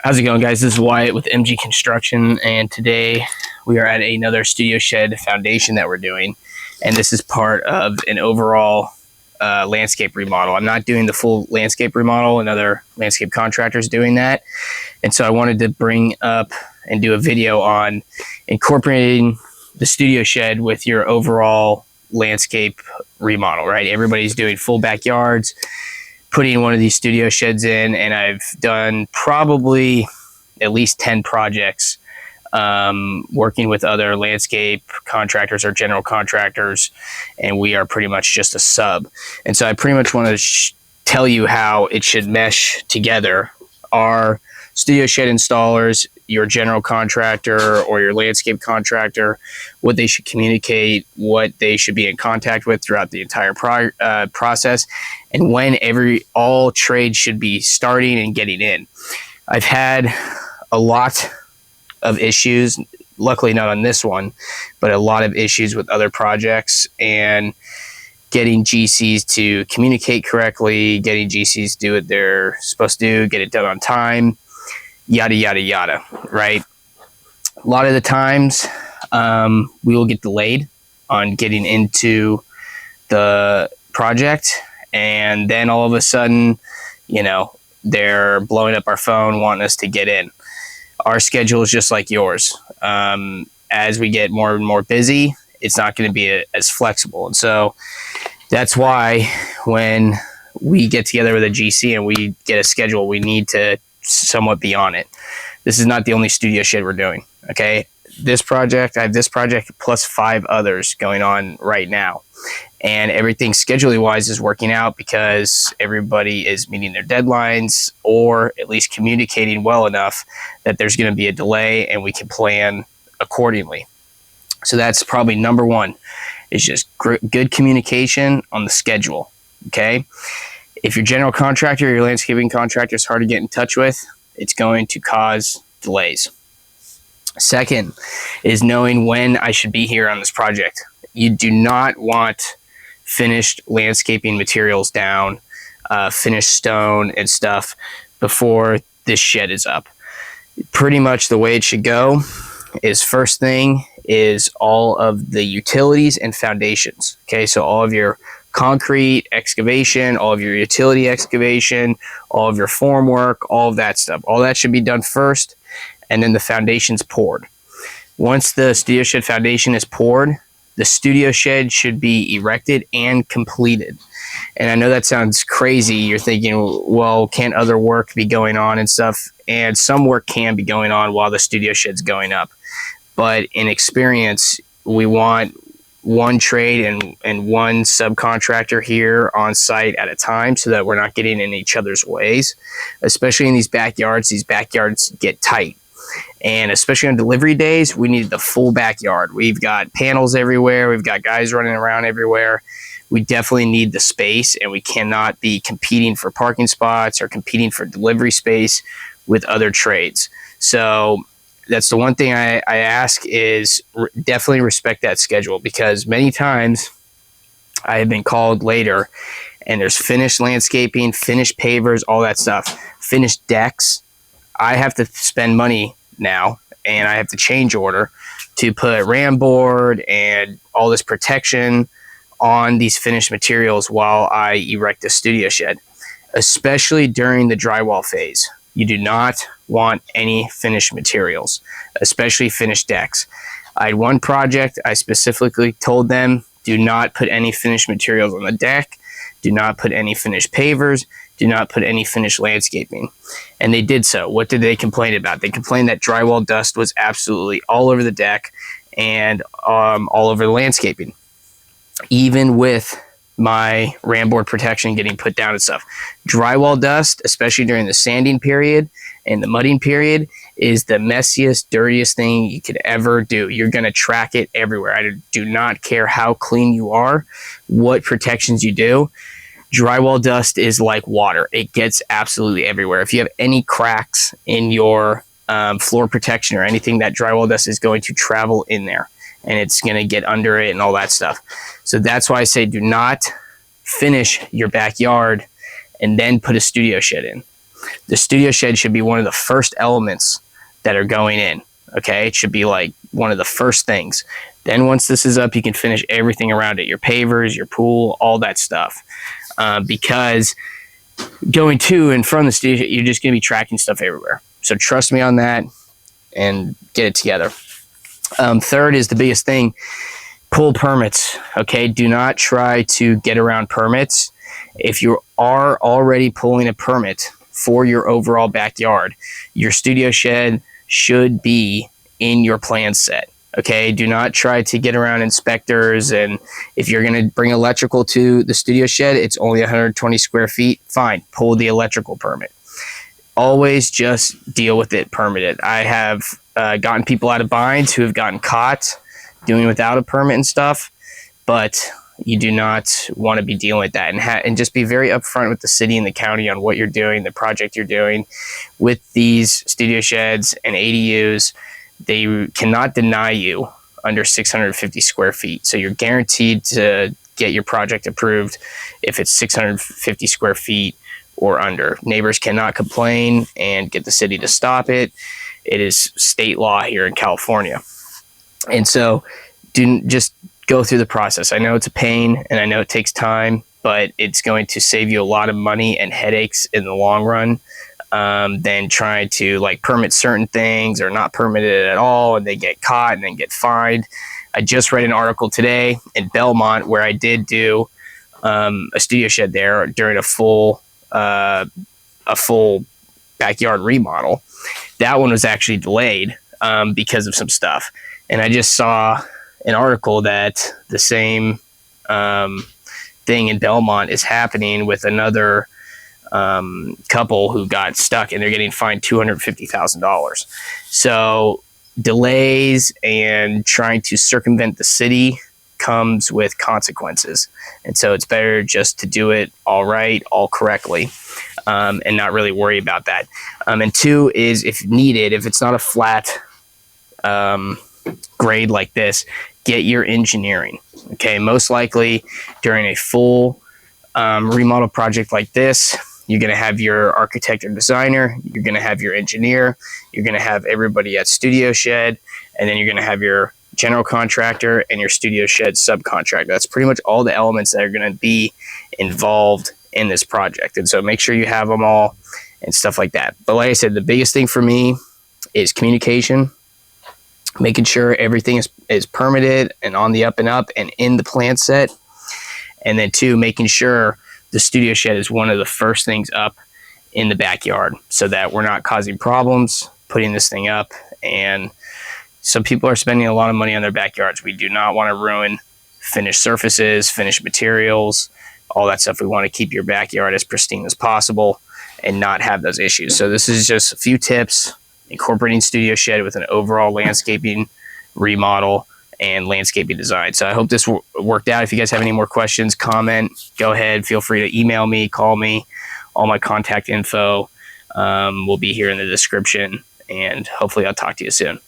How's it going, guys? This is Wyatt with MG Construction, and today we are at another studio shed foundation that we're doing, and this is part of an overall landscape remodel. I'm not doing the full landscape remodel, another landscape contractor's doing that, and so I wanted to bring up and do a video on incorporating the studio shed with your overall landscape remodel, right? Everybody's doing full backyards, putting one of these studio sheds in, and I've done probably at least 10 projects working with other landscape contractors or general contractors, and we are pretty much just a sub. And so I pretty much want to tell you how it should mesh together. Our studio shed installers, your general contractor or your landscape contractor, what they should communicate, what they should be in contact with throughout the entire process, and when all trades should be starting and getting in. I've had a lot of issues, luckily not on this one, but a lot of issues with other projects, and getting GCs to communicate correctly, getting GCs to do what they're supposed to do, get it done on time, yada, yada, yada, right? A lot of the times we will get delayed on getting into the project, and then all of a sudden, they're blowing up our phone wanting us to get in. Our schedule is just like yours. As we get more and more busy, it's not going to be as flexible. And so that's why when we get together with a GC and we get a schedule, we need to somewhat be on it. This is not the only studio shed we're doing. Okay. I have this project plus 5 others going on right now. And everything scheduling wise is working out because everybody is meeting their deadlines, or at least communicating well enough that there's going to be a delay and we can plan accordingly. So that's probably number one, is just good communication on the schedule. Okay. If your general contractor or your landscaping contractor is hard to get in touch with, it's going to cause delays. Second is knowing when I should be here on this project. You do not want finished landscaping materials down, finished stone and stuff before this shed is up. Pretty much the way it should go is, first thing is all of the utilities and foundations. Okay, so all of your concrete excavation, all of your utility excavation, all of your formwork, all of that stuff. All that should be done first, and then the foundation's poured. Once the studio shed foundation is poured, the studio shed should be erected and completed. And I know that sounds crazy. You're thinking, well, can't other work be going on and stuff? And some work can be going on while the studio shed's going up. But in experience, we want one trade and one subcontractor here on site at a time, so that we're not getting in each other's ways, especially in these backyards. These backyards get tight, and especially on delivery days, we need the full backyard. We've got panels everywhere. We've got guys running around everywhere. We definitely need the space, and we cannot be competing for parking spots or competing for delivery space with other trades. So that's the one thing I ask is definitely respect that schedule, because many times I have been called later and there's finished landscaping, finished pavers, all that stuff, finished decks. I have to spend money now, and I have to change order to put ram board and all this protection on these finished materials while I erect the studio shed, especially during the drywall phase. You do not want any finished materials, especially finished decks. I had one project, I specifically told them, do not put any finished materials on the deck, do not put any finished pavers, do not put any finished landscaping. And they did so. What did they complain about? They complained that drywall dust was absolutely all over the deck and all over the landscaping, even with my ram board protection getting put down and stuff. Drywall dust, especially during the sanding period and the mudding period, is the messiest, dirtiest thing you could ever do. You're going to track it everywhere. I do not care how clean you are, what protections you do. Drywall dust is like water. It gets absolutely everywhere. If you have any cracks in your floor protection or anything, that drywall dust is going to travel in there, and it's going to get under it and all that stuff. So that's why I say do not finish your backyard and then put a studio shed in. The studio shed should be one of the first elements that are going in. Okay, it should be like one of the first things. Then once this is up, you can finish everything around it, your pavers, your pool, all that stuff. Because going to and from the studio, you're just going to be tracking stuff everywhere. So trust me on that and get it together. Third is the biggest thing, pull permits. Okay, do not try to get around permits. If you are already pulling a permit for your overall backyard, your studio shed should be in your plan set. Okay, do not try to get around inspectors. And if you're going to bring electrical to the studio shed, it's only 120 square feet. Fine, pull the electrical permit. Always just deal with it permitted. I have gotten people out of binds who have gotten caught doing without a permit and stuff, but you do not want to be dealing with that. And just be very upfront with the city and the county on what you're doing, the project you're doing. With these studio sheds and ADUs, they cannot deny you under 650 square feet. So you're guaranteed to get your project approved if it's 650 square feet or under. Neighbors cannot complain and get the city to stop it. It is state law here in California. And so just go through the process. I know it's a pain and I know it takes time, but it's going to save you a lot of money and headaches in the long run. Than trying to like permit certain things or not permit it at all, and they get caught and then get fined. I just read an article today in Belmont where I did do a studio shed there during a full backyard remodel. That one was actually delayed because of some stuff, and I just saw an article that the same thing in Belmont is happening with another couple who got stuck, and they're getting fined $250,000. So delays and trying to circumvent the city comes with consequences. And so it's better just to do it all right, all correctly, and not really worry about that. And two is, if needed, if it's not a flat grade like this, get your engineering. Okay, most likely during a full remodel project like this, you're going to have your architect or designer, you're going to have your engineer, you're going to have everybody at studio shed, and then you're going to have your general contractor and your studio shed subcontractor. That's pretty much all the elements that are going to be involved in this project. And so make sure you have them all and stuff like that. But like I said, the biggest thing for me is communication, making sure everything is permitted and on the up and up and in the plan set. And then two, making sure the studio shed is one of the first things up in the backyard so that we're not causing problems putting this thing up. And some people are spending a lot of money on their backyards. We do not want to ruin finished surfaces, finished materials, all that stuff. We want to keep your backyard as pristine as possible and not have those issues. So this is just a few tips incorporating studio shed with an overall landscaping remodel and landscaping design. So I hope this worked out. If you guys have any more questions, comment, go ahead. Feel free to email me, call me. All my contact info will be here in the description, and hopefully I'll talk to you soon.